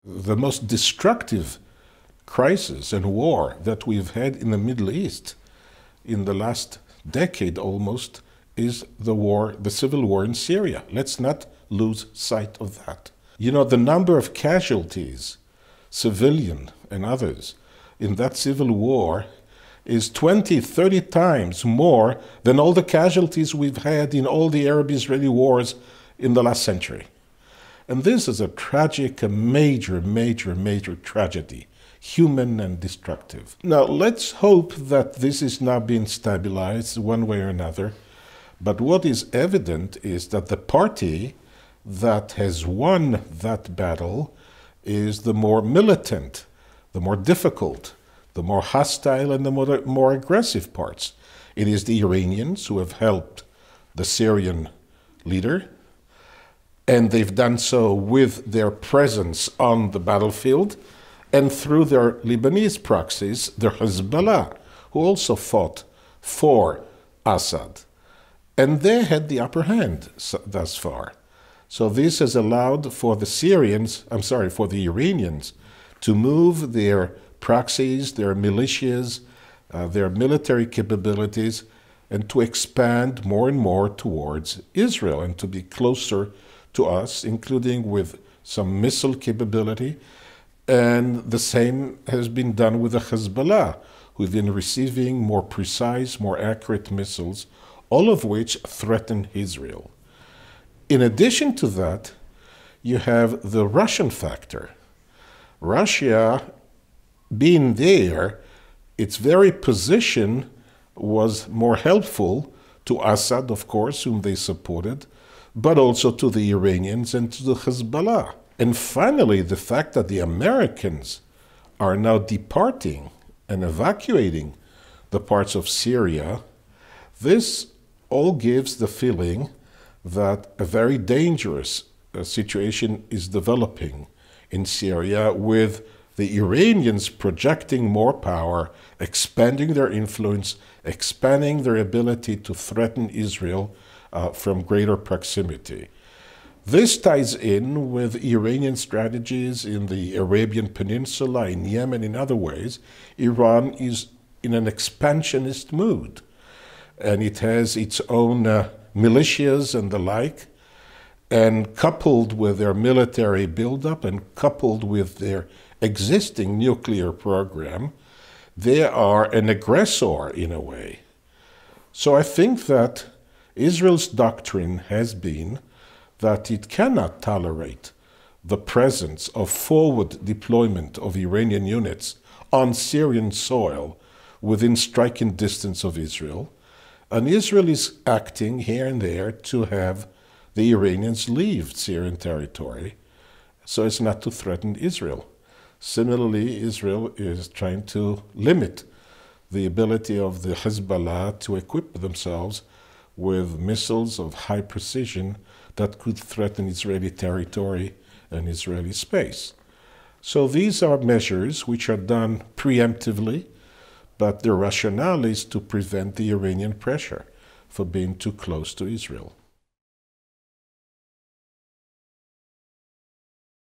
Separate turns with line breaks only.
The most destructive crisis and war that we've had in the Middle East in the last decade almost is the civil war in Syria. Let's not lose sight of that. You know, the number of casualties, civilian and others, in that civil war is 20, 30 times more than all the casualties we've had in all the Arab-Israeli wars in the last century. And this is a tragic, a major tragedy, human and destructive. Now, let's hope that this is now being stabilized one way or another. But what is evident is that the party that has won that battle is the more militant, the more difficult, the more hostile, and the more aggressive parts. It is the Iranians who have helped the Syrian leader, and they've done so with their presence on the battlefield and through their Lebanese proxies, the Hezbollah, who also fought for Assad. And they had the upper hand thus far. So this has allowed for the Iranians to move their proxies, their militias, their military capabilities, and to expand more and more towards Israel and to be closer to us, including with some missile capability. And the same has been done with the Hezbollah, who've been receiving more precise, more accurate missiles, all of which threaten Israel. In addition to that, you have the Russian factor. Russia, being there, its very position was more helpful to Assad, of course, whom they supported, but also to the Iranians and to the Hezbollah. And finally, the fact that the Americans are now departing and evacuating the parts of Syria, this all gives the feeling that a very dangerous situation is developing in Syria, with the Iranians projecting more power, expanding their influence, expanding their ability to threaten Israel from greater proximity. This ties in with Iranian strategies in the Arabian Peninsula, in Yemen, in other ways. Iran is in an expansionist mood, and it has its own militias and the like, and coupled with their military buildup and coupled with their existing nuclear program, they are an aggressor in a way. So I think that Israel's doctrine has been that it cannot tolerate the presence of forward deployment of Iranian units on Syrian soil within striking distance of Israel. And Israel is acting here and there to have the Iranians leave Syrian territory so as not to threaten Israel. Similarly, Israel is trying to limit the ability of the Hezbollah to equip themselves with missiles of high precision that could threaten Israeli territory and Israeli space. So these are measures which are done preemptively, but their rationale is to prevent the Iranian pressure for being too close to Israel.